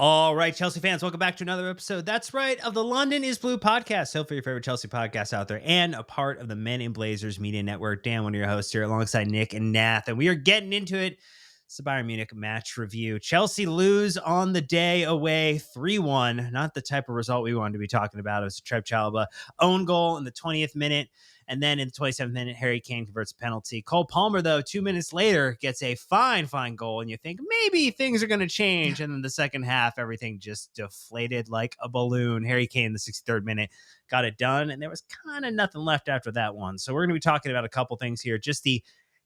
All right, Chelsea fans, welcome back to another episode. That's right, of the London is Blue podcast. Hopefully your favorite Chelsea podcast out there and a part of the Men in Blazers Media Network. Dan, one of your hosts here alongside Nick and Nath, and we are getting into it. It's the Bayern Munich match review. Chelsea lose on the day away 3-1. Not the type of result we wanted to be talking about. It was a Treb Chalobah own goal in the 20th minute. And then in the 27th minute, Harry Kane converts a penalty. Cole Palmer, though, 2 minutes later, gets a fine goal. And you think maybe things are going to change. And then the second half, everything just deflated like a balloon. Harry Kane in the 63rd minute got it done. And there was kind of nothing left after that one. So we're going to be talking about a couple things here. Just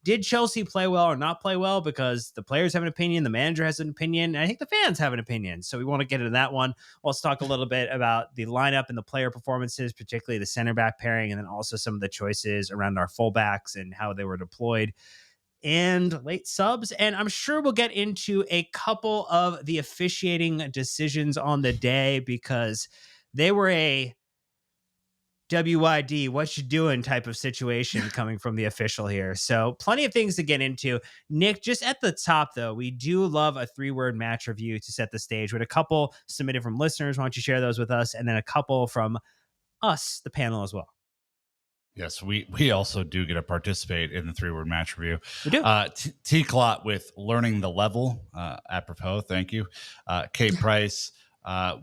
did Chelsea play well or not play well? Because the players have an opinion, the manager has an opinion, and I think the fans have an opinion. So we want to get into that one. Let's talk a little bit about the lineup and the player performances, particularly the center back pairing, and then also some of the choices around our fullbacks and how they were deployed and late subs. And I'm sure we'll get into a couple of the officiating decisions on the day because they were a WYD, what you doing type of situation coming from the official here. So plenty of things to get into. Nick, just at the top, though, we do love a 3-word match review to set the stage. We had a couple submitted from listeners. Why don't you share those with us? And then a couple from us, the panel, as well. Yes, we also do get to participate in the 3-word match review. We do. T-Clot with learning the level, apropos, thank you. Kate Price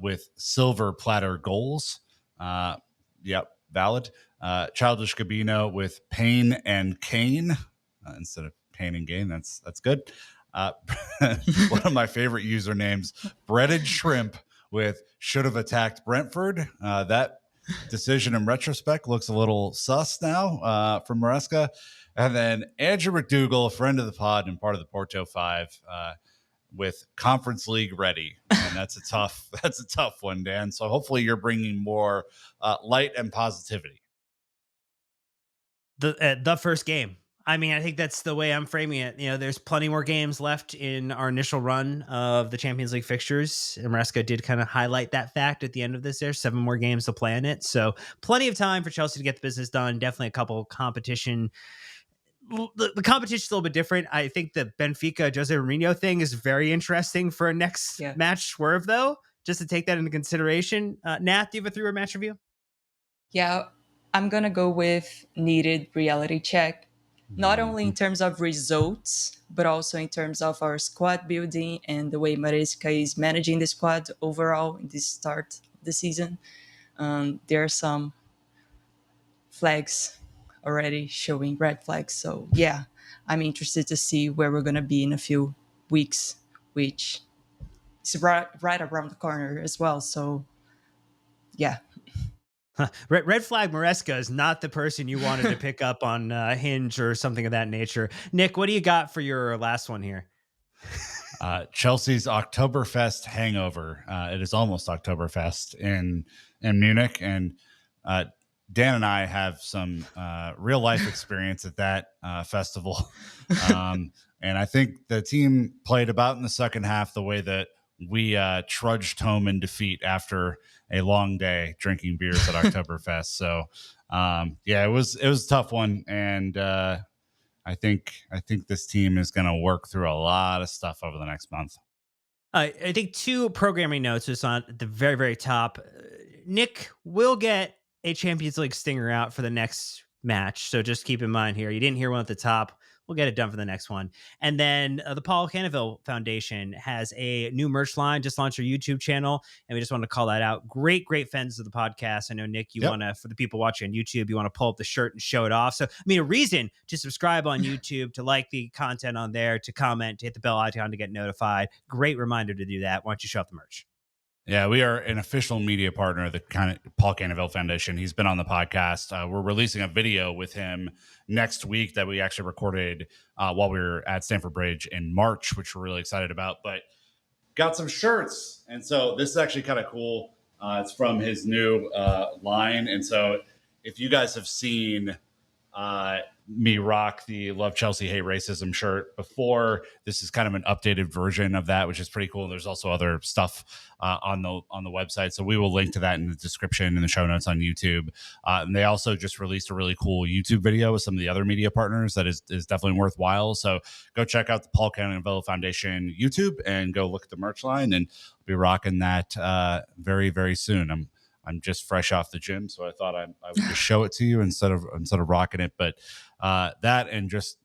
with silver platter goals. Yep, valid. Childish Gabino with pain and cane instead of pain and gain. That's good. One of my favorite usernames, breaded shrimp with should have attacked Brentford. That decision in retrospect looks a little sus now from Maresca. And then Andrew McDougall, a friend of the pod and part of the Porto Five, with Conference League ready. And that's a tough one, Dan. So hopefully you're bringing more light and positivity. The first game. I mean, I think that's the way I'm framing it. You know, there's plenty more games left in our initial run of the Champions League fixtures. And Maresca did kind of highlight that fact at the end of this. There's 7 more games to play in it. So plenty of time for Chelsea to get the business done. Definitely a couple competition. The competition's a little bit different. I think the Benfica Jose Mourinho thing is very interesting for a next match swerve, though, just to take that into consideration. Nat, do you have a 3-word match review? Yeah, I'm going to go with needed reality check. Not only in terms of results, but also in terms of our squad building and the way Maresca is managing the squad overall in this start of the season. There are some flags already showing red flags. So, yeah, I'm interested to see where we're going to be in a few weeks, which is right around the corner as well. So, yeah. Red flag Maresca is not the person you wanted to pick up on Hinge or something of that nature. Nick, what do you got for your last one here? Chelsea's Oktoberfest hangover. It is almost Oktoberfest in Munich, and Dan and I have some real life experience at that festival. And I think the team played about in the second half the way that we trudged home in defeat after a long day drinking beers at Oktoberfest. So, it was a tough one. And I think this team is going to work through a lot of stuff over the next month. I think 2 programming notes just on the very, very top. Nick will get a Champions League stinger out for the next match. So just keep in mind here, you didn't hear one at the top. We'll get it done for the next one. And then the Paul Cannaville Foundation has a new merch line, just launched their YouTube channel. And we just want to call that out. Great fans of the podcast. I know, Nick, you want to, for the people watching on YouTube, you want to pull up the shirt and show it off. So, I mean, a reason to subscribe on YouTube, to like the content on there, to comment, to hit the bell icon to get notified. Great reminder to do that. Why don't you show up the merch? Yeah, we are an official media partner of the Paul Cannaville Foundation. He's been on the podcast. We're releasing a video with him next week that we actually recorded while we were at Stamford Bridge in March, which we're really excited about. But got some shirts. And so this is actually kind of cool. It's from his new line. And so if you guys have seen me rock the Love Chelsea Hate Racism shirt before. This is kind of an updated version of that, which is pretty cool. There's also other stuff on the website, so we will link to that in the description in the show notes on YouTube. And they also just released a really cool YouTube video with some of the other media partners that is definitely worthwhile. So go check out the Paul Cannavella Foundation YouTube and go look at the merch line, and I'll be rocking that very, very soon. I'm just fresh off the gym, so I thought I would just show it to you instead of rocking it. But that, and just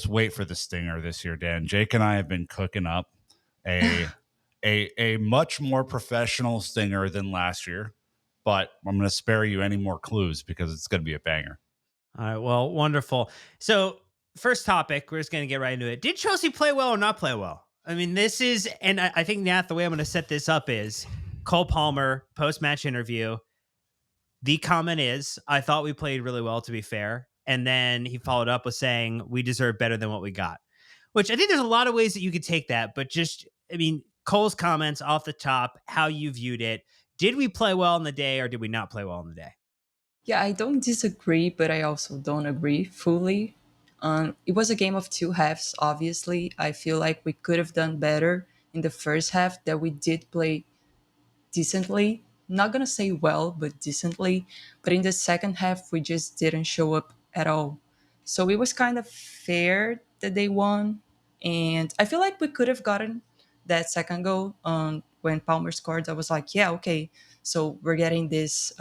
wait for the stinger this year, Dan. Jake and I have been cooking up a a much more professional stinger than last year, but I'm going to spare you any more clues because it's going to be a banger. All right. Well, wonderful. So, first topic, we're just going to get right into it. Did Chelsea play well or not play well? I mean, this is, and I think, Nat, the way I'm going to set this up is Cole Palmer, post-match interview. The comment is, I thought we played really well, to be fair. And then he followed up with saying, we deserve better than what we got, which I think there's a lot of ways that you could take that. But just, I mean, Cole's comments off the top, how you viewed it. Did we play well in the day or did we not play well in the day? Yeah, I don't disagree, but I also don't agree fully. It was a game of two halves, obviously. I feel like we could have done better in the first half, that we did play decently. Not gonna say well, but decently. But in the second half, we just didn't show up at all. So it was kind of fair that they won. And I feel like we could have gotten that second goal when Palmer scored. I was like, yeah, okay. So we're getting this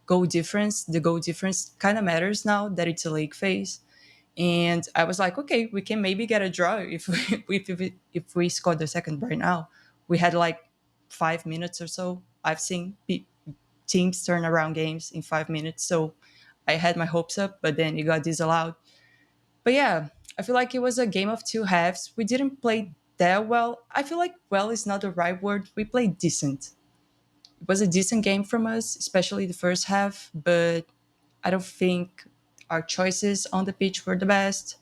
goal difference. The goal difference kind of matters now that it's a league phase. And I was like, okay, we can maybe get a draw if if we score the second right now. We had like 5 minutes or so. I've seen teams turn around games in 5 minutes, so I had my hopes up, but then it got disallowed. But yeah, I feel like it was a game of two halves. We didn't play that well. I feel like well is not the right word. We played decent. It was a decent game from us, especially the first half, but I don't think our choices on the pitch were the best,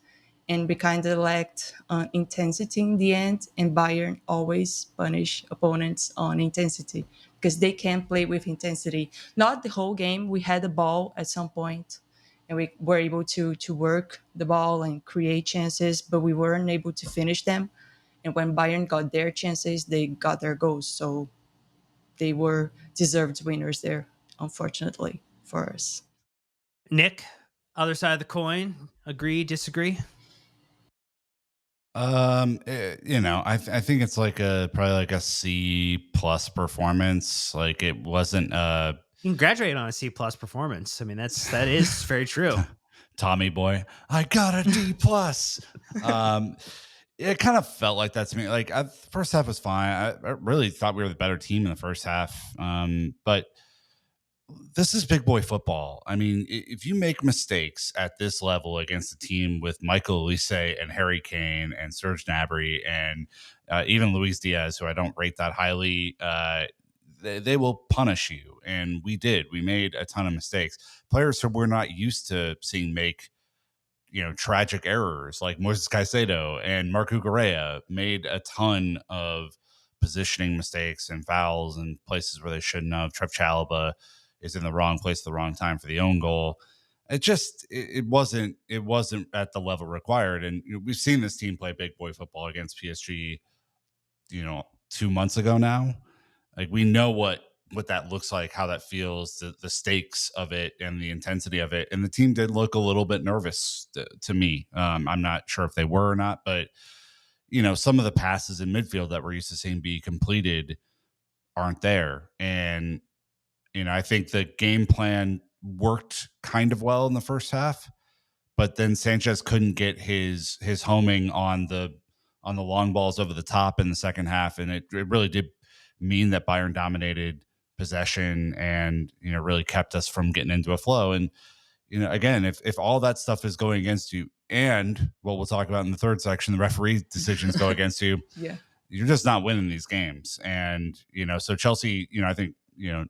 and we kind of lacked intensity in the end. And Bayern always punish opponents on intensity because they can play with intensity. Not the whole game. We had the ball at some point, and we were able to work the ball and create chances, but we weren't able to finish them. And when Bayern got their chances, they got their goals. So they were deserved winners there, unfortunately for us. Nick, other side of the coin, agree, disagree? I think it's like probably like a C plus performance. Like it wasn't You can graduate on a C plus performance. I mean, that is very true. Tommy boy, I got a D plus. It kind of felt like that to me. Like first half was fine. I really thought we were the better team in the first half. But this is big boy football. I mean, if you make mistakes at this level against a team with Michael Elise and Harry Kane and Serge Gnabry and even Luis Diaz, who I don't rate that highly, they will punish you. And we did. We made a ton of mistakes. Players who we're not used to seeing make, tragic errors, like Moises Caicedo and Marco Correa, made a ton of positioning mistakes and fouls and places where they shouldn't have. Trev Chalobah is in the wrong place at the wrong time for the own goal. It wasn't at the level required. And we've seen this team play big boy football against PSG, 2 months ago now. Like we know what that looks like, how that feels, the stakes of it and the intensity of it. And the team did look a little bit nervous to me. I'm not sure if they were or not, but some of the passes in midfield that we're used to seeing be completed aren't there. And I think the game plan worked kind of well in the first half, but then Sanchez couldn't get his homing on the long balls over the top in the second half, and it really did mean that Bayern dominated possession and really kept us from getting into a flow. And again, if all that stuff is going against you, and what we'll talk about in the third section, the referee decisions go against you, Yeah. you're just not winning these games. And so Chelsea, I think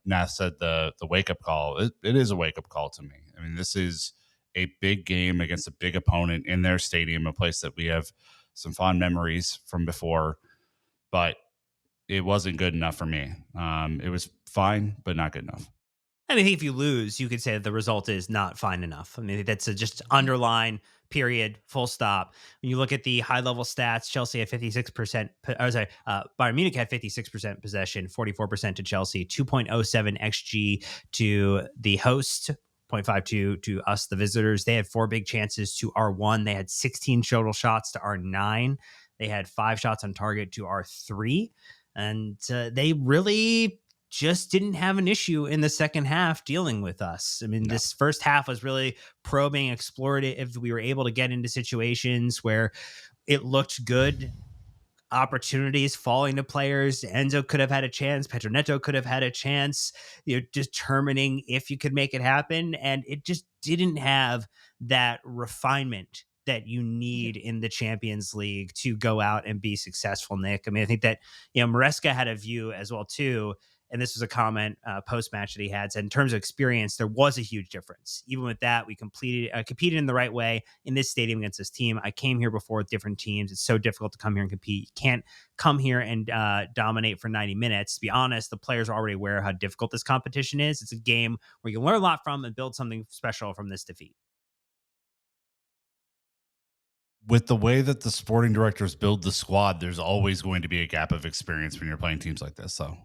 Nath said the wake up call. It is a wake up call to me. I mean, this is a big game against a big opponent in their stadium, a place that we have some fond memories from before, but it wasn't good enough for me. It was fine, but not good enough. I mean, I think if you lose, you could say that the result is not fine enough. I mean, that's a just underline, period, full stop. When you look at the high level stats, Chelsea had 56%, Bayern Munich had 56% possession, 44% to Chelsea, 2.07 XG to the host, 0.52 to us, the visitors. They had 4 big chances to our 1. They had 16 total shots to our 9. They had 5 shots on target to our 3. And they really just didn't have an issue in the second half dealing with us. I mean, No. this first half was really probing, explorative. We were able to get into situations where it looked good, opportunities falling to players. Enzo could have had a chance. Pedro Neto could have had a chance, determining if you could make it happen. And it just didn't have that refinement that you need in the Champions League to go out and be successful, Nick. I mean, I think that, Maresca had a view as well, too. And this was a comment post-match that he had said, in terms of experience, there was a huge difference. Even with that, we competed in the right way in this stadium against this team. I came here before with different teams. It's so difficult to come here and compete. You can't come here and dominate for 90 minutes. To be honest, the players are already aware of how difficult this competition is. It's a game where you can learn a lot from and build something special from this defeat. With the way that the sporting directors build the squad, there's always going to be a gap of experience when you're playing teams like this. So,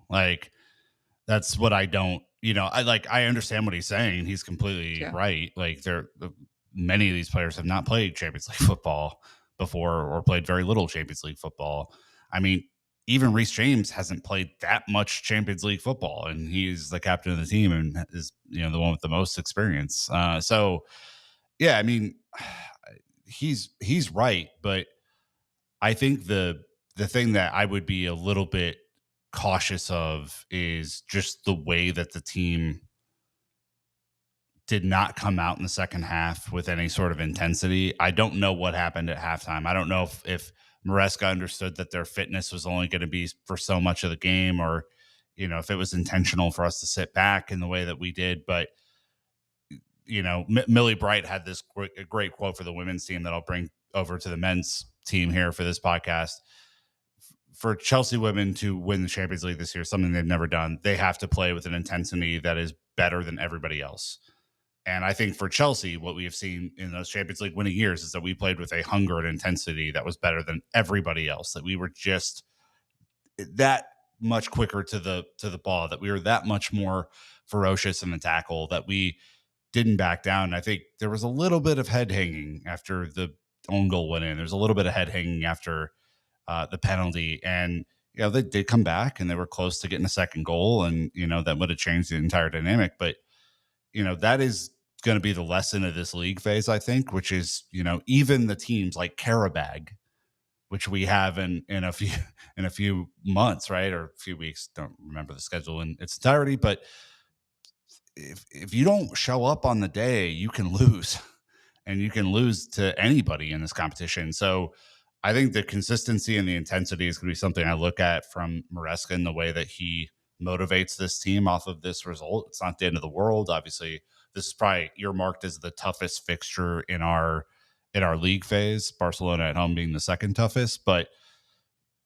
that's what I don't, I understand what he's saying. He's completely right. Like, many of these players have not played Champions League football before or played very little Champions League football. I mean, even Reece James hasn't played that much Champions League football, and he's the captain of the team and is, the one with the most experience. So yeah, I mean, he's right, but I think the thing that I would be a little bit cautious of is just the way that the team did not come out in the second half with any sort of intensity. I don't know what happened at halftime. I don't know if Maresca understood that their fitness was only going to be for so much of the game, or if it was intentional for us to sit back in the way that we did. But Millie Bright had this great quote for the women's team that I'll bring over to the men's team here for this podcast. For Chelsea women to win the Champions League this year, something they've never done, they have to play with an intensity that is better than everybody else. And I think for Chelsea, what we have seen in those Champions League winning years is that we played with a hunger and intensity that was better than everybody else, that we were just that much quicker to the ball, that we were that much more ferocious in the tackle, that we didn't back down. I think there was a little bit of head hanging after the own goal went in. There's a little bit of head hanging after the penalty, and they did come back and they were close to getting a second goal, and that would have changed the entire dynamic. But that is going to be the lesson of this league phase, I think, which is even the teams like Karabag, which we have in a few months, right, or a few weeks, don't remember the schedule in its entirety, but if you don't show up on the day, you can lose, and you can lose to anybody in this competition. So I think the consistency and the intensity is going to be something I look at from Maresca in the way that he motivates this team off of this result. It's not the end of the world. Obviously, this is probably earmarked as the toughest fixture in our league phase, Barcelona at home being the second toughest. But,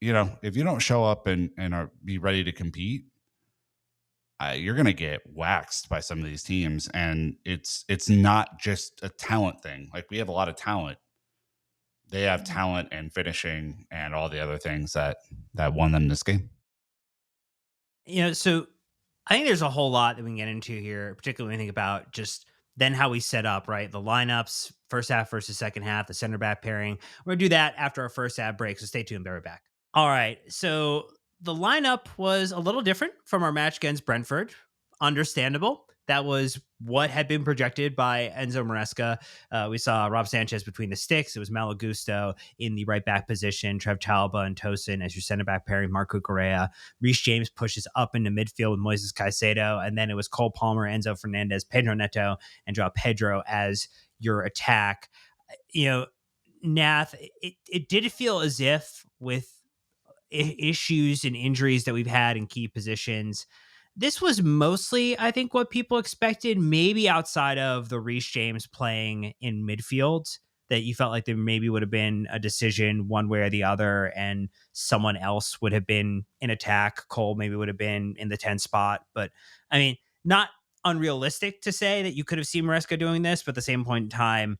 if you don't show up and be ready to compete, you're going to get waxed by some of these teams. And it's not just a talent thing. Like, we have a lot of talent. They have talent and finishing and all the other things that won them this game. So I think there's a whole lot that we can get into here, particularly when we think about just then how we set up, right? The lineups, first half versus second half, the center back pairing. We're going to do that after our first ad break, so stay tuned. Be right back. All right. So the lineup was a little different from our match against Brentford. Understandable. That was what had been projected by Enzo Maresca. We saw Rob Sanchez between the sticks. It was Malo Gusto in the right back position, Trev Chalba and Tosin as your center back pairing, Marco Correa. Reece James pushes up into midfield with Moises Caicedo. And then it was Cole Palmer, Enzo Fernandez, Pedro Neto, and Joao Pedro as your attack. Nath, it did feel as if with issues and injuries that we've had in key positions, this was mostly, I think, what people expected, maybe outside of the Reece James playing in midfield, that you felt like there maybe would have been a decision one way or the other, and someone else would have been in attack. Cole maybe would have been in the 10 spot. But, I mean, not unrealistic to say that you could have seen Maresca doing this, but at the same point in time,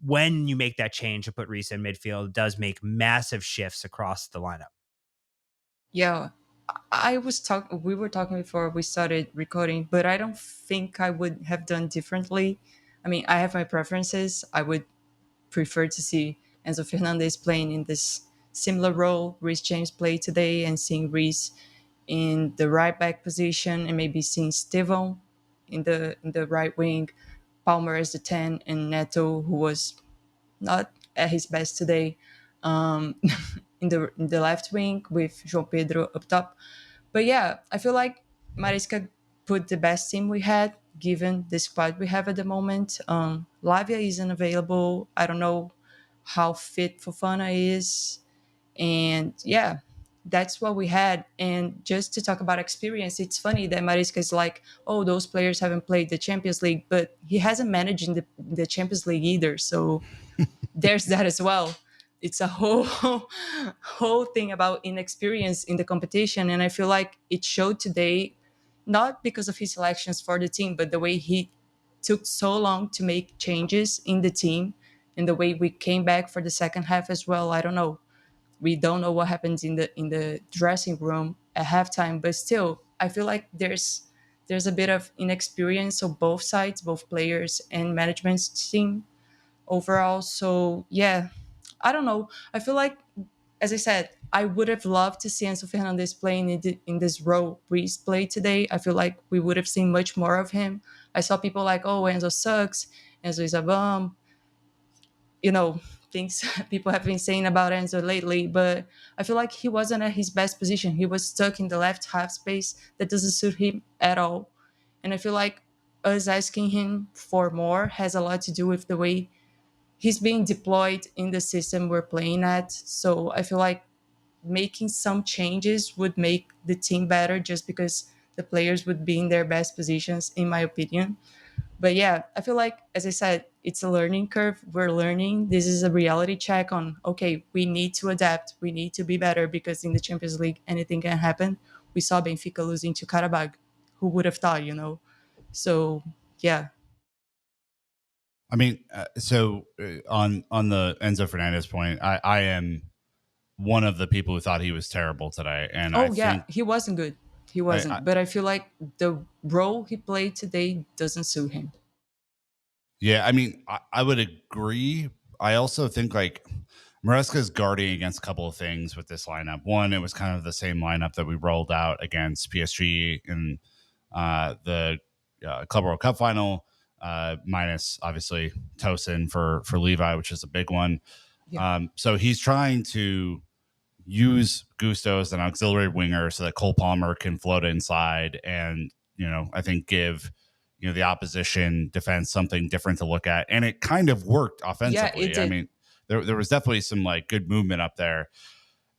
when you make that change to put Reese in midfield, it does make massive shifts across the lineup. Yeah, we were talking before we started recording, but I don't think I would have done differently. I mean, I have my preferences. I would prefer to see Enzo Fernandez playing in this similar role Reece James played today, and seeing Reece in the right back position, and maybe seeing Steven in the right wing, Palmer as the 10, and Neto, who was not at his best today, um, in the left wing with João Pedro up top. But yeah, I feel like Maresca put the best team we had given the squad we have at the moment. Lavia isn't available. I don't know how fit Fofana is. And yeah, that's what we had. And just to talk about experience, it's funny that Maresca is like, oh, those players haven't played the Champions League, but he hasn't managed in the Champions League either. So there's that as well. It's a whole whole thing about inexperience in the competition, and I feel like it showed today, not because of his selections for the team, but the way he took so long to make changes in the team, and the way we came back for the second half as well. I don't know. We don't know what happens in the dressing room at halftime, but still, I feel like there's a bit of inexperience on both sides, both players and management team overall. So yeah, I don't know. I feel like, as I said, I would have loved to see Enzo Fernandez playing in this role Reece played today. I feel like we would have seen much more of him. I saw people like, oh, Enzo sucks, Enzo is a bum, you know, things people have been saying about Enzo lately, but I feel like he wasn't at his best position. He was stuck in the left half space that doesn't suit him at all. And I feel like us asking him for more has a lot to do with the way he's being deployed in the system we're playing at. So I feel like making some changes would make the team better, just because the players would be in their best positions, in my opinion. But yeah, I feel like, as I said, it's a learning curve. We're learning. This is a reality check on, okay, we need to adapt. We need to be better, because in the Champions League, anything can happen. We saw Benfica losing to Karabag. Who would have thought, you know? So yeah. I mean, on the Enzo Fernandez point, I am one of the people who thought he was terrible today, and I Oh yeah, think he wasn't good. He I wasn't. But I feel like the role he played today doesn't suit him. yeah, I mean, I would agree. I also think like Maresca's guarding against a couple of things with this lineup. One, it was kind of the same lineup that we rolled out against PSG in the Club World Cup final, minus obviously Tosin for Levi, which is a big one. Yeah. So he's trying to use Gusto as an auxiliary winger so that Cole Palmer can float inside and, I think give, the opposition defense something different to look at. And it kind of worked offensively. it did. I mean, there was definitely some like good movement up there.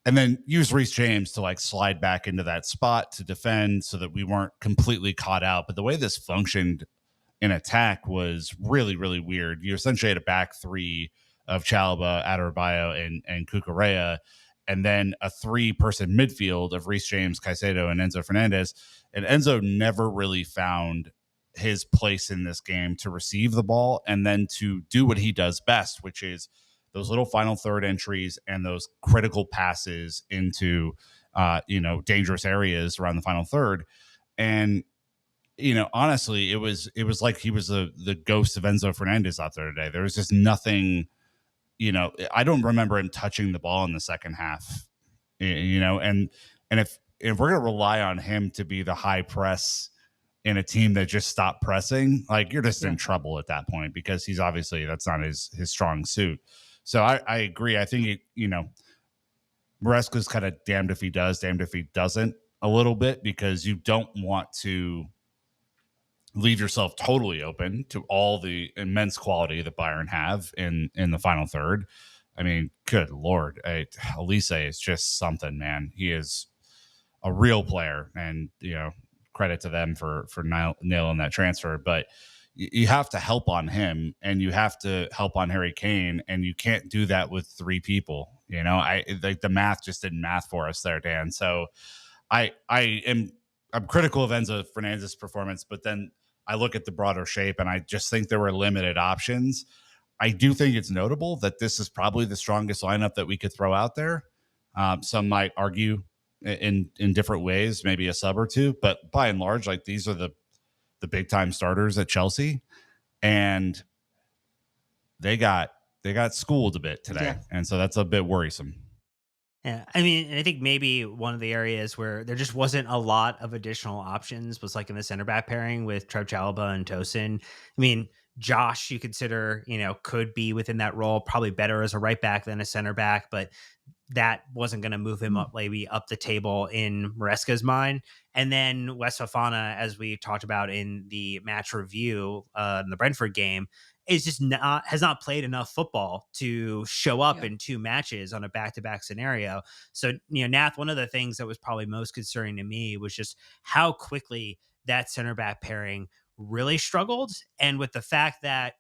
And then use Reece James to like slide back into that spot to defend so that we weren't completely caught out. But the way this functioned in attack was really, really weird. You essentially had a back three of Chalaba, Adarabioyo, and Cucurella, and then a three-person midfield of Reece James, Caicedo, and Enzo Fernandez. And Enzo never really found his place in this game to receive the ball and then to do what he does best, which is those little final third entries and those critical passes into, dangerous areas around the final third. And honestly, it was like he was the ghost of Enzo Fernandez out there today. There was just nothing. I don't remember him touching the ball in the second half. And if we're gonna rely on him to be the high press in a team that just stopped pressing, like you're just in trouble at that point, because he's obviously that's not his strong suit. So I agree. I think Maresca's kind of damned if he does, damned if he doesn't a little bit, because you don't want to leave yourself totally open to all the immense quality that Bayern have in the final third. I mean, good Lord. Elise is just something, man. He is a real player, and, credit to them for nailing that transfer. But you have to help on him, and you have to help on Harry Kane, and you can't do that with three people. The math just didn't math for us there, Dan. So I'm critical of Enzo Fernandez's performance, but then I look at the broader shape and I just think there were limited options. I do think it's notable that this is probably the strongest lineup that we could throw out there. Some might argue in different ways, maybe a sub or two, but by and large, like these are the big time starters at Chelsea, and they got schooled a bit today, Yeah. and so that's a bit worrisome. Yeah, I mean, I think maybe one of the areas where there just wasn't a lot of additional options was like in the center back pairing with Trev Chalobah and Tosin. I mean, Josh, you consider, could be within that role, probably better as a right back than a center back, but that wasn't going to move him up, maybe up the table in Maresca's mind. And then Wes Fofana, as we talked about in the match review in the Brentford game, is just has not played enough football to show up in 2 matches on a back-to-back scenario. So, Nath, one of the things that was probably most concerning to me was just how quickly that center back pairing really struggled. And with the fact that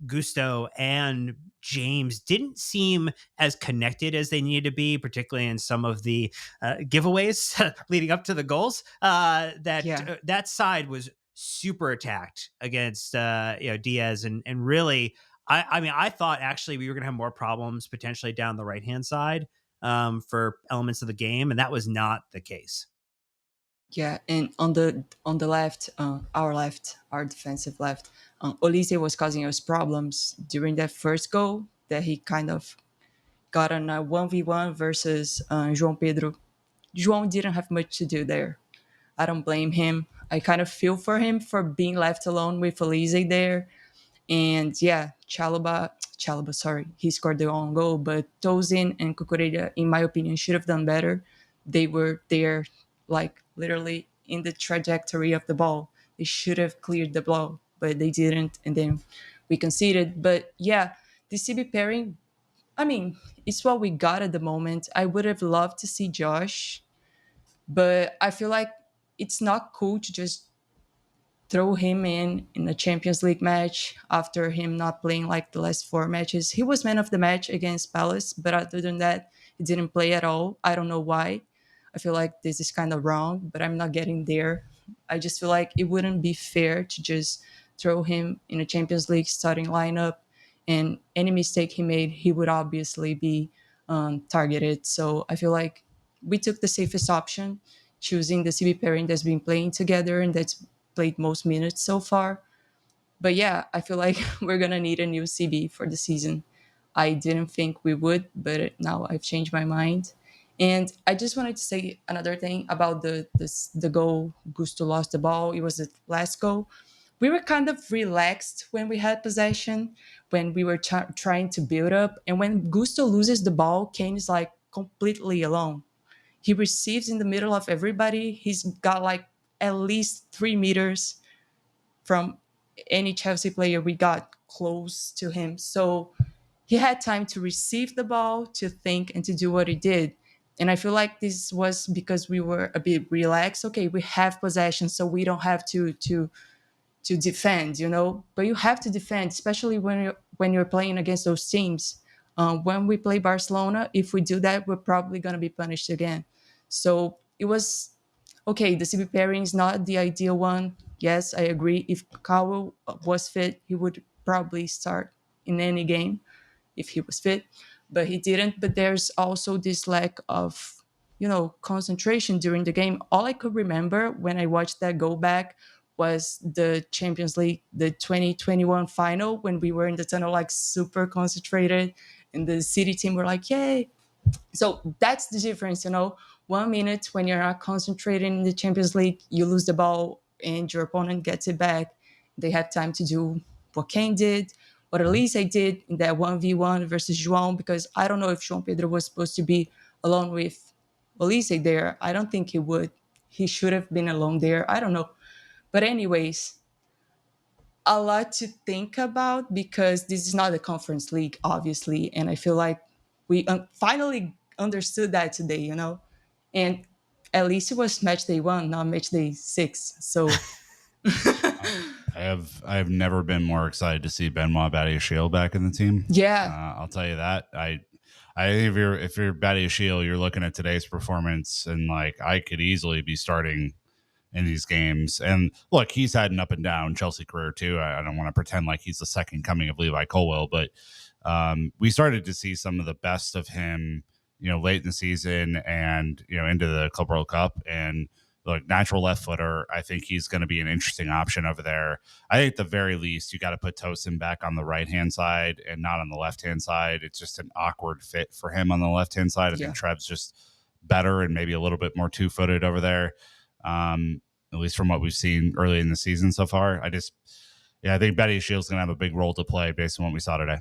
Gusto and James didn't seem as connected as they needed to be, particularly in some of the giveaways leading up to the goals. That side was super attacked against Diaz, and really, I thought actually we were going to have more problems potentially down the right hand side for elements of the game, and that was not the case. Yeah, and on the left, our defensive left, Olise was causing us problems during that first goal that he kind of got on a 1v1 versus João Pedro. João didn't have much to do there. I don't blame him. I kind of feel for him for being left alone with Olise there. And yeah, Chalobah, sorry, he scored their own goal, but Tosin and Cucurella, in my opinion, should have done better. They were there, like literally in the trajectory of the ball. They should have cleared the ball, but they didn't, and then we conceded. But yeah, the CB pairing, I mean, it's what we got at the moment. I would have loved to see Josh, but I feel like it's not cool to just throw him in a Champions League match after him not playing like the last 4 matches. He was man of the match against Palace, but other than that, he didn't play at all. I don't know why. I feel like this is kind of wrong, but I'm not getting there. I just feel like it wouldn't be fair to just throw him in a Champions League starting lineup, and any mistake he made, he would obviously be targeted. So I feel like we took the safest option, choosing the CB pairing that's been playing together and that's played most minutes so far. But yeah, I feel like we're going to need a new CB for the season. I didn't think we would, but now I've changed my mind. And I just wanted to say another thing about the goal. Gusto lost the ball. It was the last goal. We were kind of relaxed when we had possession, when we were trying to build up. And when Gusto loses the ball, Kane is like completely alone. He receives in the middle of everybody. He's got like at least 3 meters from any Chelsea player we got close to him. So he had time to receive the ball, to think, and to do what he did. And I feel like this was because we were a bit relaxed. Okay, we have possession, so we don't have to defend, But you have to defend, especially when you're playing against those teams. When we play Barcelona, if we do that, we're probably going to be punished again. So it was okay. The CB pairing is not the ideal one. Yes, I agree. If Cowell was fit, he would probably start in any game if he was fit, but he didn't. But there's also this lack of, concentration during the game. All I could remember when I watched that go back was the Champions League, the 2021 final, when we were in the tunnel, like super concentrated, and the City team were like, yay. So that's the difference, 1 minute when you're not concentrating in the Champions League, you lose the ball and your opponent gets it back. They have time to do what Kane did, what Olise did in that 1v1 versus João, because I don't know if João Pedro was supposed to be alone with Olise there. I don't think he would. He should have been alone there. I don't know. But anyways, a lot to think about because this is not a conference league, obviously. And I feel like we finally understood that today, And at least it was match day 1, not match day 6. So I have never been more excited to see Benoit Badiashile back in the team. Yeah. I'll tell you that. I think if you're Badiashile, you're looking at today's performance and like I could easily be starting in these games. And look, he's had an up and down Chelsea career too. I don't want to pretend like he's the second coming of Levi Colwill, but we started to see some of the best of him, late in the season and, into the Club World Cup. And like natural left footer, I think he's going to be an interesting option over there. I think at the very least, you got to put Tosin back on the right hand side and not on the left hand side. It's just an awkward fit for him on the left hand side. I think Trev's just better and maybe a little bit more 2-footed over there. At least from what we've seen early in the season so far. I think Betty Shields going to have a big role to play based on what we saw today.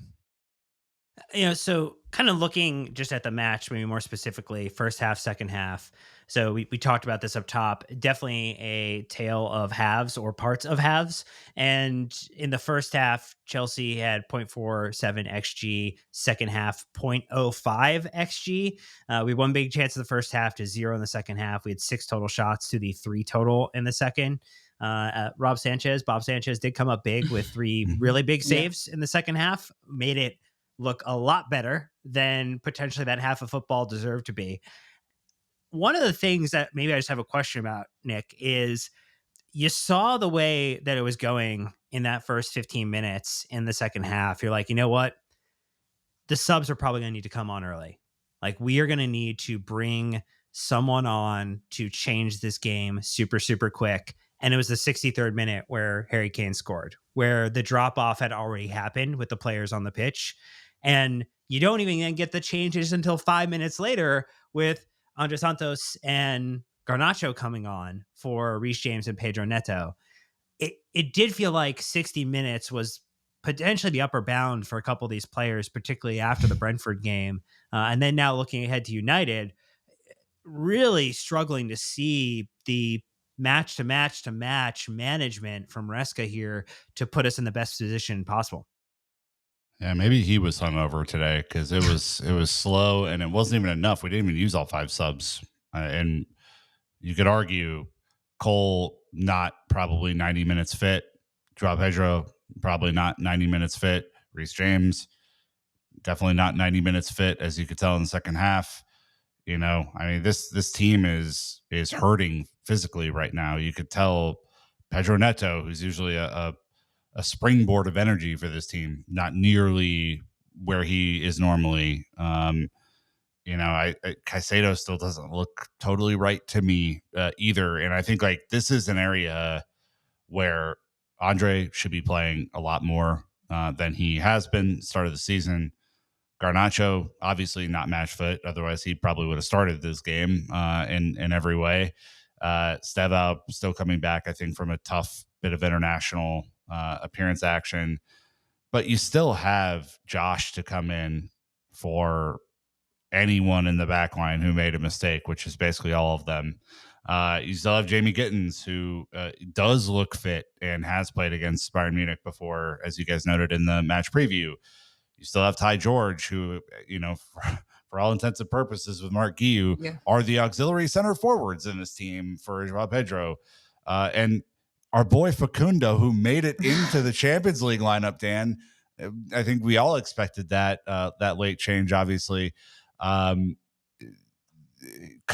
So kind of looking just at the match, maybe more specifically, first half, second half. So we talked about this up top. Definitely a tale of halves or parts of halves. And in the first half, Chelsea had 0.47 XG, second half 0.05 XG. We had one big chance in the first half to 0 in the second half. We had 6 total shots to the 3 total in the second. Bob Sanchez did come up big with 3 really big saves in the second half, made it look a lot better than potentially that half of football deserved to be. One of the things that maybe I just have a question about, Nick, is you saw the way that it was going in that first 15 minutes in the second half. You're like, you know what? The subs are probably going to need to come on early. Like, we are going to need to bring someone on to change this game super, super quick. And it was the 63rd minute where Harry Kane scored, where the drop off had already happened with the players on the pitch. And you don't even then get the changes until 5 minutes later with Andre Santos and Garnacho coming on for Reece James and Pedro Neto. It did feel like 60 minutes was potentially the upper bound for a couple of these players, particularly after the Brentford game. And then now looking ahead to United, really struggling to see the match to match to match management from Maresca here to put us in the best position possible. Yeah, maybe he was hungover today because it was slow and it wasn't even enough. We didn't even use all 5 subs, and you could argue Cole not probably 90 minutes fit, Joao Pedro probably not 90 minutes fit, Reece James definitely not 90 minutes fit, as you could tell in the second half. This team is hurting physically right now. You could tell Pedro Neto, who's usually a springboard of energy for this team, not nearly where he is normally. Caicedo still doesn't look totally right to me either. And I think like this is an area where Andre should be playing a lot more than he has been start of the season. Garnacho, obviously not match fit. Otherwise, he probably would have started this game in every way. Stevao still coming back, I think, from a tough bit of international appearance action. But you still have Josh to come in for anyone in the back line who made a mistake, which is basically all of them. You still have Jamie Gittins, who does look fit and has played against Bayern Munich before, as you guys noted in the match preview. You still have Ty George, who, for all intents and purposes with Mark Guiu, are the auxiliary center forwards in this team for Joao Pedro. And our boy Facundo, who made it into the Champions League lineup, Dan, I think we all expected that late change, obviously. Could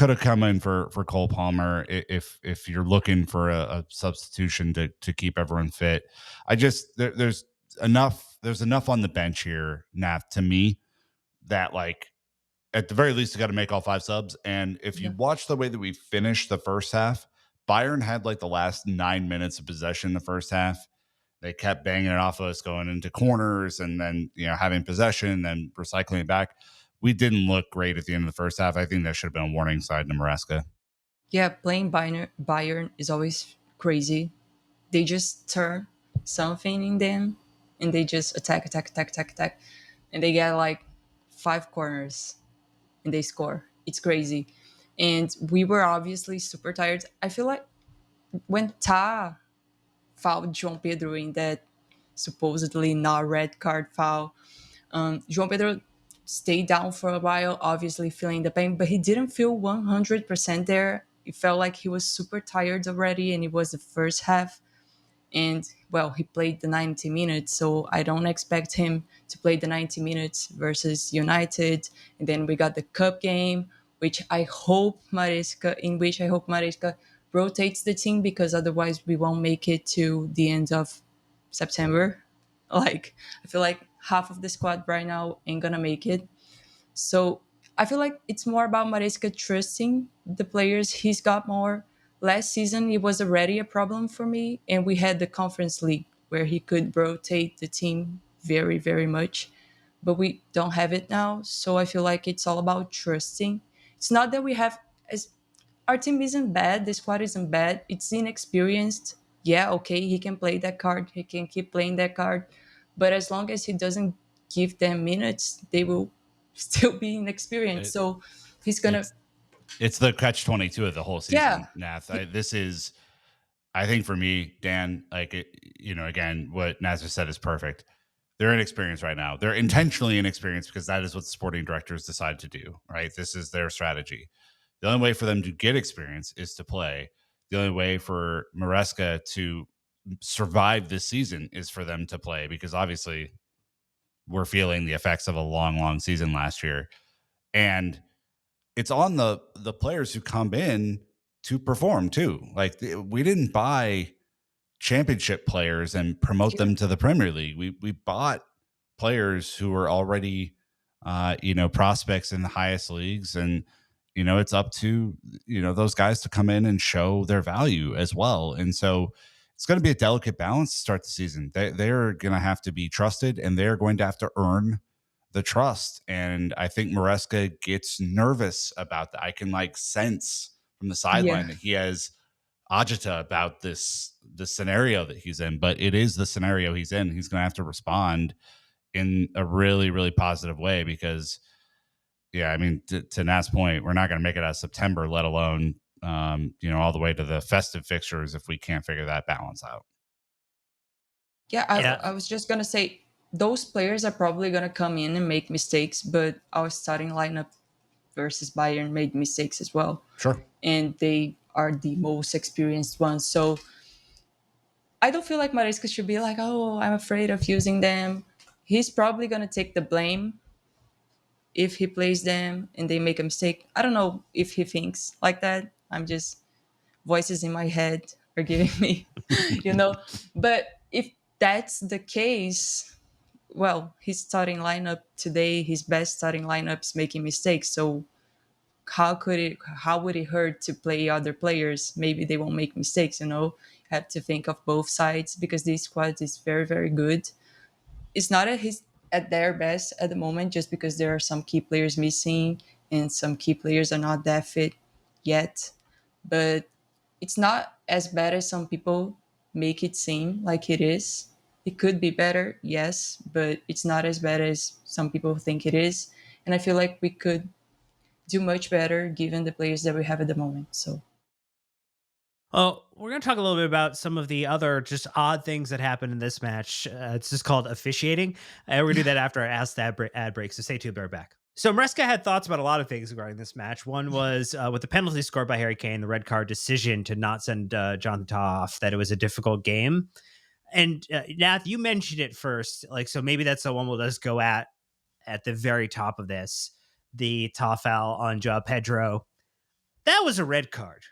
have come in for Cole Palmer if you're looking for a substitution to keep everyone fit. There's enough on the bench here, Nath, to me, that like at the very least you got to make all 5 subs. And if you watch the way that we finished the first half, Bayern had like the last 9 minutes of possession in the first half. They kept banging it off us, going into corners and then, having possession and recycling it back. We didn't look great at the end of the first half. I think that should have been a warning sign to Maresca. Yeah, playing Bayern is always crazy. They just turn something in them and they just attack. And they get like 5 corners and they score. It's crazy. And we were obviously super tired. I feel like when Ta fouled João Pedro in that supposedly not red card foul, João Pedro stayed down for a while, obviously feeling the pain, but he didn't feel 100% there. It felt like he was super tired already, and it was the first half. And, well, he played the 90 minutes, so I don't expect him to play the 90 minutes versus United. And then we got the cup game, in which I hope Maresca rotates the team, because otherwise we won't make it to the end of September. Like, I feel like half of the squad right now ain't gonna make it. So I feel like it's more about Maresca trusting the players he's got more. Last season, it was already a problem for me, and we had the Conference League where he could rotate the team very, very much. But we don't have it now. So I feel like it's all about trusting. It's not that we have, as our team isn't bad, the squad isn't bad, it's inexperienced. Yeah, okay, he can play that card, he can keep playing that card. But as long as he doesn't give them minutes, they will still be inexperienced. So he's gonna, It's the catch-22 of the whole yeah, season, Nath. I think for me, Dan, like, again, what Nath just said is perfect. They're inexperienced right now. They're intentionally inexperienced because that is what the sporting directors decide to do, right? This is their strategy. The only way for them to get experience is to play. The only way for Maresca to survive this season is for them to play, because obviously we're feeling the effects of a long, long season last year. And it's on the players who come in to perform too. Like, we didn't buy championship players and promote them to the Premier League. We bought players who were already prospects in the highest leagues, and it's up to those guys to come in and show their value as well. And so it's going to be a delicate balance to start the season. They're going to have to be trusted, and they're going to have to earn the trust. And I think Maresca gets nervous about that. I can sense from the sideline that he has agita about the scenario that he's in, but it is the scenario he's in. He's going to have to respond in a really, really positive way, because to Nat's point, we're not going to make it out of September, let alone all the way to the festive fixtures, if we can't figure that balance out. I was just gonna say, those players are probably gonna come in and make mistakes, but our starting lineup versus Bayern made mistakes as well. Sure. And they are the most experienced ones. So I don't feel like Maresca should be like, oh, I'm afraid of using them. He's probably going to take the blame if he plays them and they make a mistake. I don't know if he thinks like that. I'm just, voices in my head are giving me, you know. But if that's the case, well, his starting lineup today, his best starting lineups making mistakes. So how would it hurt to play other players? Maybe they won't make mistakes, have to think of both sides, because this squad is very, very good. It's not at their best at the moment, just because there are some key players missing and some key players are not that fit yet. But it's not as bad as some people make it seem like it is. It could be better, yes, but it's not as bad as some people think it is. And I feel like we could do much better given the players that we have at the moment. So, well, we're going to talk a little bit about some of the other just odd things that happened in this match. It's just called officiating. We're going to do that after I ask that ad break. So stay tuned, be right back. So Maresca had thoughts about a lot of things regarding this match. One was with the penalty scored by Harry Kane, the red card decision to not send Jonathan Tah off, that it was a difficult game. And Nath, you mentioned it first. So maybe that's the one we'll just go at the very top of this. The Tah foul on Joao Pedro. That was a red card.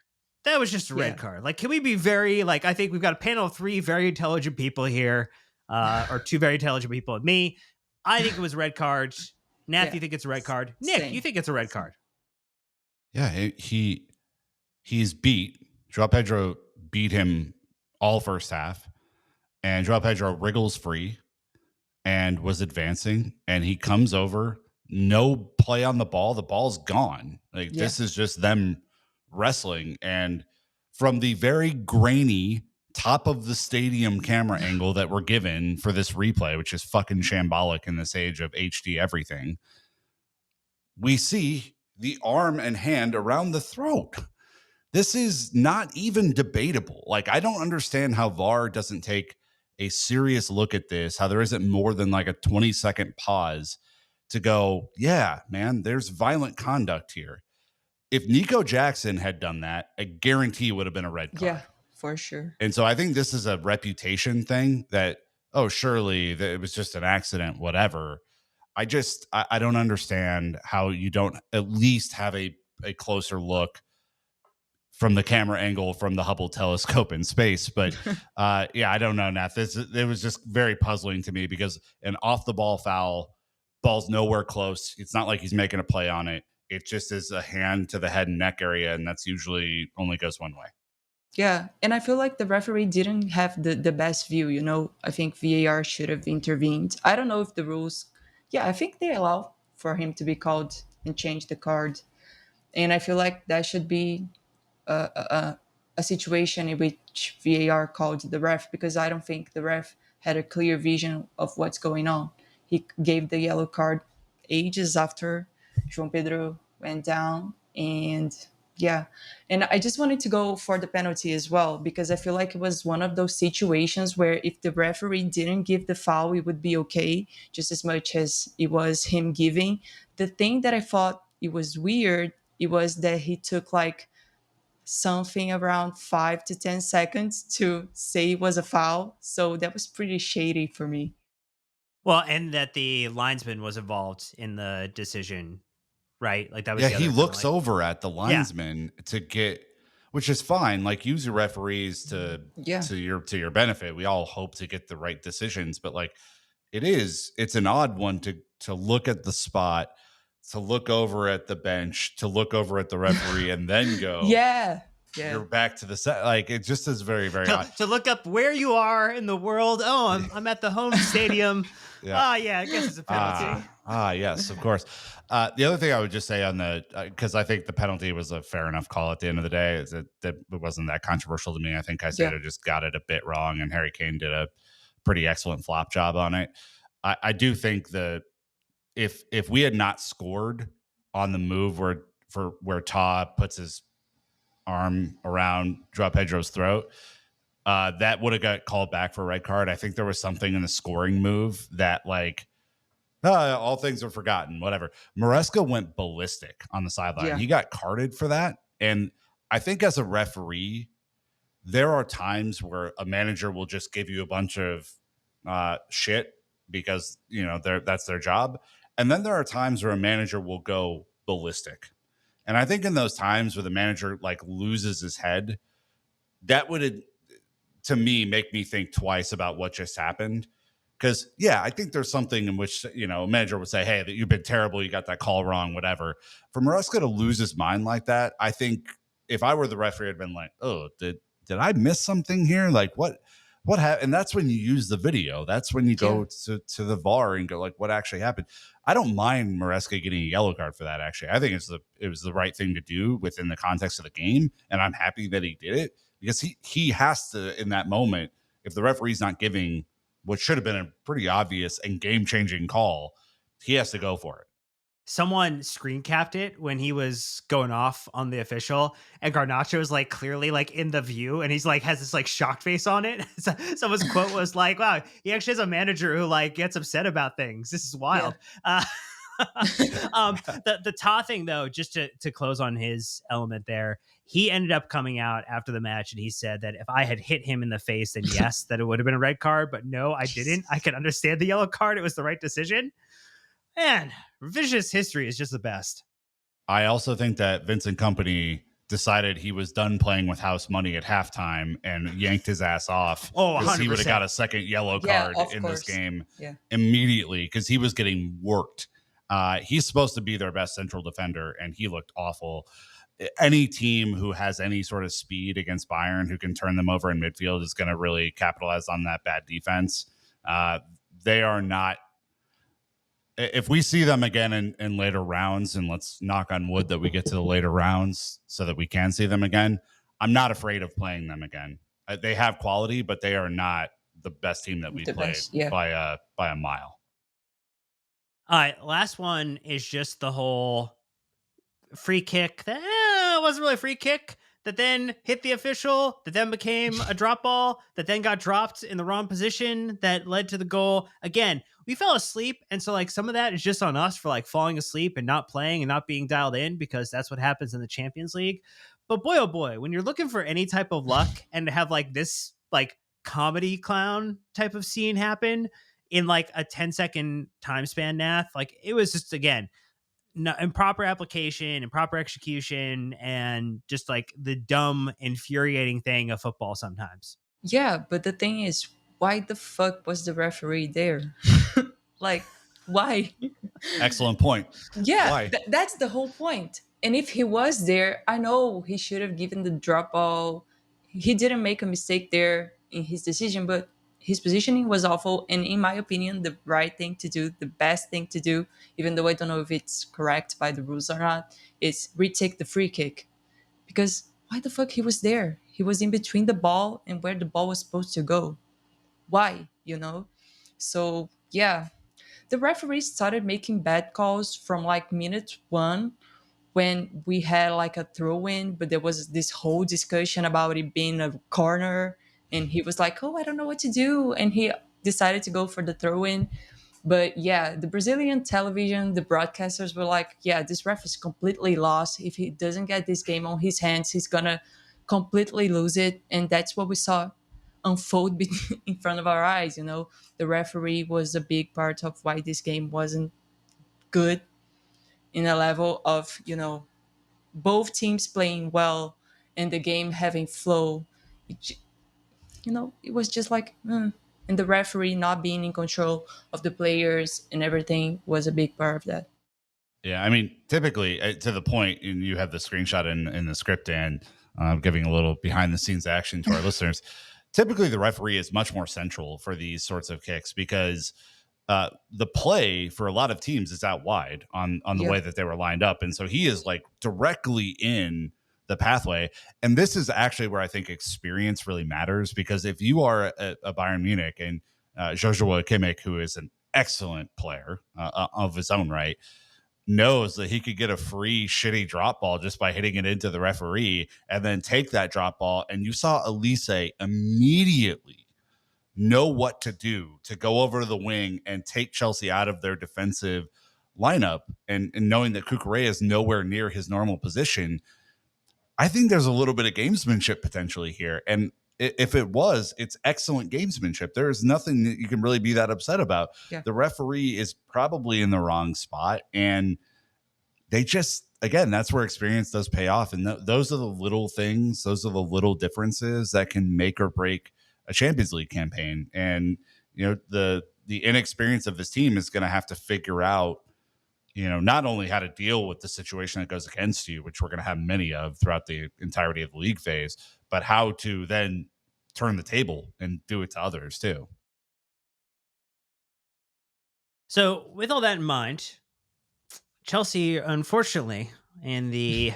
That was just a red card. Can we be very, I think we've got a panel of three very intelligent people here, or two very intelligent people and me. I think it was a red card. Nath, you think it's a red card? Nick, you think it's a red card? Yeah, he's beat. Joao Pedro beat him all first half, and Joao Pedro wriggles free and was advancing, and he comes over, no play on the ball. The ball's gone. This is just them wrestling. And from the very grainy top of the stadium camera angle that we're given for this replay, which is fucking shambolic in this age of HD everything, we see the arm and hand around the throat. This is not even debatable. I don't understand how VAR doesn't take a serious look at this, how there isn't more than a 20-second pause to go, yeah, man, there's violent conduct here. If Nico Jackson had done that, I guarantee it would have been a red card. Yeah, for sure. And so I think this is a reputation thing that, surely it was just an accident, whatever. I don't understand how you don't at least have a closer look from the camera angle from the Hubble telescope in space. But yeah, I don't know, Nath. It was just very puzzling to me because an off the ball foul, ball's nowhere close. It's not like he's making a play on it. It just is a hand to the head and neck area, and that's usually only goes one way. Yeah, and I feel like the referee didn't have the best view, you know. I think VAR should have intervened. I don't know if the rules, yeah, I think they allow for him to be called and change the card. And I feel like that should be a situation in which VAR called the ref, because I don't think the ref had a clear vision of what's going on. He gave the yellow card ages after João Pedro went down. And yeah, and I just wanted to go for the penalty as well, because I feel like it was one of those situations where if the referee didn't give the foul, it would be okay, just as much as it was him giving. The thing that I thought it was weird, it was that he took like something around 5 to 10 seconds to say it was a foul. So that was pretty shady for me. Well, and that the linesman was involved in the decision, right? Like that was Yeah, the he other looks thing. Like, over at the yeah, linesman to get, which is fine. Like use your referees Yeah. to your benefit. We all hope to get the right decisions, but like it's an odd one to look at the spot, to look over at the bench, to look over at the referee, and then go, Yeah. you're Yeah. back to the set. Like it just is very, very odd. to look up where you are in the world. Oh, I'm at the home stadium. Yeah. Oh, yeah, I guess it's a penalty. Yes, of course. The other thing I would just say on the, because I think the penalty was a fair enough call at the end of the day, is that it wasn't that controversial to me. I think Caicedo just got it a bit wrong, and Harry Kane did a pretty excellent flop job on it. I do think that if we had not scored on the move where Ta puts his arm around Joao Pedro's throat, that would have got called back for a red card. I think there was something in the scoring move that like, all things are forgotten, whatever. Maresca went ballistic on the sideline. Yeah. He got carded for that. And I think as a referee, there are times where a manager will just give you a bunch of shit because, that's their job. And then there are times where a manager will go ballistic. And I think in those times where the manager like loses his head, that would, to me, make me think twice about what just happened. Because, yeah, I think there's something in which, a manager would say, hey, that you've been terrible, you got that call wrong, whatever. For Maresca to lose his mind like that, I think if I were the referee, I'd been like, oh, did I miss something here? Like, what happened? And that's when you use the video. That's when you go to the VAR and go, like, what actually happened? I don't mind Maresca getting a yellow card for that, actually. I think it was the right thing to do within the context of the game, and I'm happy that he did it, because he has to, in that moment, if the referee's not giving what should have been a pretty obvious and game-changing call, he has to go for it. Someone screen capped it when he was going off on the official, and Garnacho is like clearly like in the view, and he's like has this like shocked face on it. Someone's quote was like, "Wow, he actually has a manager who like gets upset about things. This is wild." Yeah. The Ta thing though, just to close on his element there, he ended up coming out after the match and he said that if I had hit him in the face, then yes, that it would have been a red card, but no, I didn't. I can understand the yellow card. It was the right decision. Man, revisionist history is just the best. I also think that Vincent Kompany decided he was done playing with house money at halftime and yanked his ass off. Oh, 100%. He would have got a second yellow card in this game immediately because he was getting worked. He's supposed to be their best central defender, and he looked awful. Any team who has any sort of speed against Bayern who can turn them over in midfield is going to really capitalize on that bad defense. They are not. If we see them again in later rounds, and let's knock on wood that we get to the later rounds so that we can see them again, I'm not afraid of playing them again. They have quality, but they are not the best team that we've played by a mile. All right, last one is just the whole free kick that wasn't really a free kick, that then hit the official, that then became a drop ball, that then got dropped in the wrong position, that led to the goal. Again, we fell asleep, and so like some of that is just on us for like falling asleep and not playing and not being dialed in, because that's what happens in the Champions League. But boy, oh boy, when you're looking for any type of luck and to have like this like comedy clown type of scene happen in like a 10-second time span, Nath, like it was just, again, improper application, improper execution, and just like the dumb, infuriating thing of football sometimes. Yeah, but the thing is, why the fuck was the referee there? Like, why? Excellent point. Yeah, Why? that's the whole point. And if he was there, I know he should have given the drop ball. He didn't make a mistake there in his decision, but his positioning was awful. And in my opinion, the right thing to do, the best thing to do, even though I don't know if it's correct by the rules or not, is retake the free kick. Because why the fuck he was there? He was in between the ball and where the ball was supposed to go. Why? So yeah, the referees started making bad calls from like minute one, when we had like a throw in, but there was this whole discussion about it being a corner. And he was like, oh, I don't know what to do. And he decided to go for the throw in. But yeah, the Brazilian television, the broadcasters were like, yeah, this ref is completely lost. If he doesn't get this game on his hands, he's going to completely lose it. And that's what we saw unfold in front of our eyes. The referee was a big part of why this game wasn't good, in a level of, both teams playing well and the game having flow. It was just like, and the referee not being in control of the players and everything was a big part of that. Yeah, I mean, typically to the point, and you have the screenshot in the script, and giving a little behind the scenes action to our listeners. Typically, the referee is much more central for these sorts of kicks because the play for a lot of teams is out wide on the Yeah. way that they were lined up, and so he is like directly in the pathway. And this is actually where I think experience really matters, because if you are a Bayern Munich and Joshua Kimmich, who is an excellent player of his own right, knows that he could get a free shitty drop ball just by hitting it into the referee and then take that drop ball. And you saw Elise immediately know what to do to go over to the wing and take Chelsea out of their defensive lineup. And knowing that Kukurea is nowhere near his normal position, I think there's a little bit of gamesmanship potentially here. And if it was, it's excellent gamesmanship. There is nothing that you can really be that upset about. Yeah. The referee is probably in the wrong spot, and they just, again, that's where experience does pay off. And those are the little things, those are the little differences that can make or break a Champions League campaign. And the inexperience of this team is going to have to figure out, not only how to deal with the situation that goes against you, which we're going to have many of throughout the entirety of the league phase, but how to then turn the table and do it to others too. So, with all that in mind, Chelsea, unfortunately, in the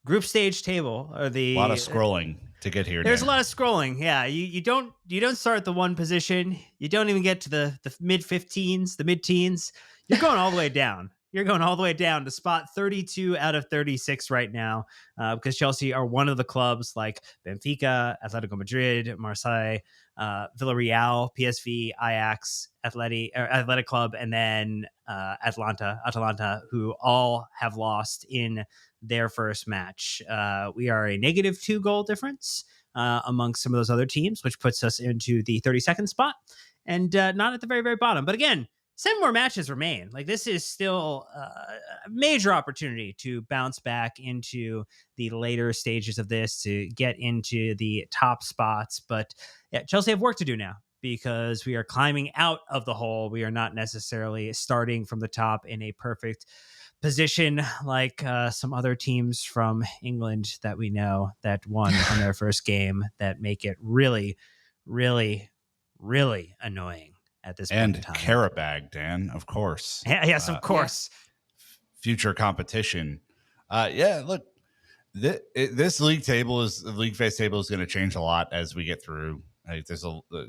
group stage table, or A lot of scrolling to get here. There's Dan. a lot of scrolling. Yeah, you don't start at the one position. You don't even get to the mid 15s, the mid teens. You're going all the way down. You're going all the way down to spot 32 out of 36 right now, because Chelsea are one of the clubs like Benfica, Atletico Madrid, Marseille, Villarreal, PSV, Ajax, Athletic Club, and then Atalanta, who all have lost in their first match. We are a negative 2 goal difference amongst some of those other teams, which puts us into the 32nd spot, and not at the very, very bottom. But again, 7 more matches remain. Like, this is still a major opportunity to bounce back into the later stages of this, to get into the top spots. But yeah, Chelsea have work to do now, because we are climbing out of the hole. We are not necessarily starting from the top in a perfect position like some other teams from England that we know that won on their first game, that make it really, really, really annoying at this point in And time. Karabag, Dan, of course. Yes, of course. Future competition. Look, this league phase table is going to change a lot as we get through. There's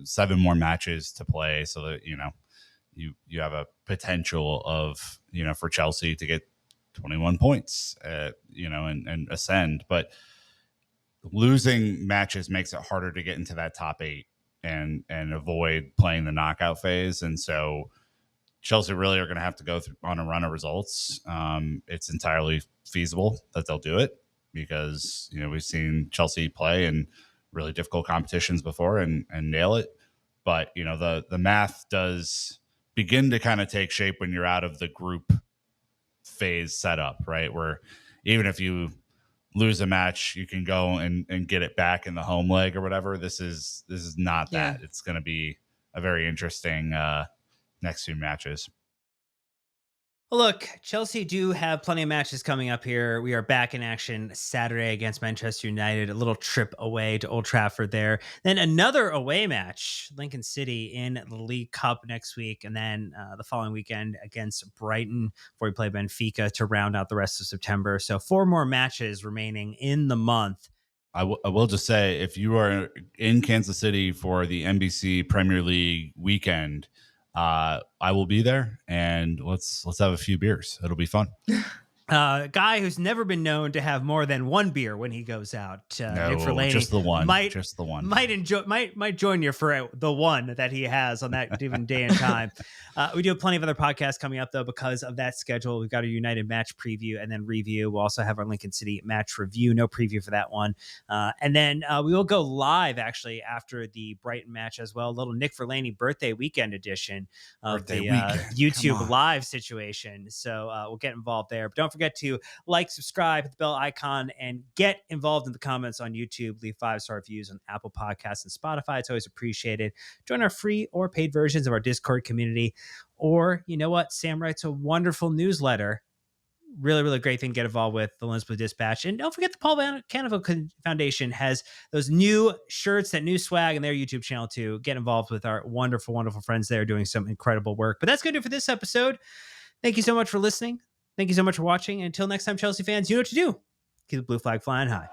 7 more matches to play, so that you have a potential of for Chelsea to get 21 points, and ascend. But losing matches makes it harder to get into that top 8 and avoid playing the knockout phase. And so Chelsea really are going to have to go on a run of results. It's entirely feasible that they'll do it, because we've seen Chelsea play in really difficult competitions before and nail it. But the math does begin to kind of take shape when you're out of the group phase set up, right? Where even if you lose a match, you can go and get it back in the home leg or whatever. This is not Yeah. that. It's going to be a very interesting next few matches. Well, look, Chelsea do have plenty of matches coming up here. We are back in action Saturday against Manchester United, a little trip away to Old Trafford there. Then another away match, Lincoln City in the League Cup next week. And then the following weekend against Brighton before we play Benfica to round out the rest of September. So 4 more matches remaining in the month. I will just say, if you are in Kansas City for the NBC Premier League weekend, I will be there, and let's have a few beers. It'll be fun. Guy who's never been known to have more than one beer when he goes out. No, Nick Verlaney just the one. Might join you for the one that he has on that given day and time. We do have plenty of other podcasts coming up though because of that schedule. We've got a United match preview and then review. We'll also have our Lincoln City match review. No preview for that one. And then we will go live actually after the Brighton match as well. A little Nick Verlaney birthday weekend edition of YouTube live situation. So we'll get involved there. But don't forget to like, subscribe, hit the bell icon, and get involved in the comments on YouTube. Leave 5-star reviews on Apple Podcasts and Spotify. It's always appreciated. Join our free or paid versions of our Discord community. Or, you know what? Sam writes a wonderful newsletter. Really, really great thing to get involved with, the Lens Blue Dispatch. And don't forget the Paul Canivo Foundation has those new shirts, that new swag, and their YouTube channel too. Get involved with our wonderful, wonderful friends there doing some incredible work. But that's going to do it for this episode. Thank you so much for listening. Thank you so much for watching. And until next time, Chelsea fans, you know what to do. Keep the blue flag flying high.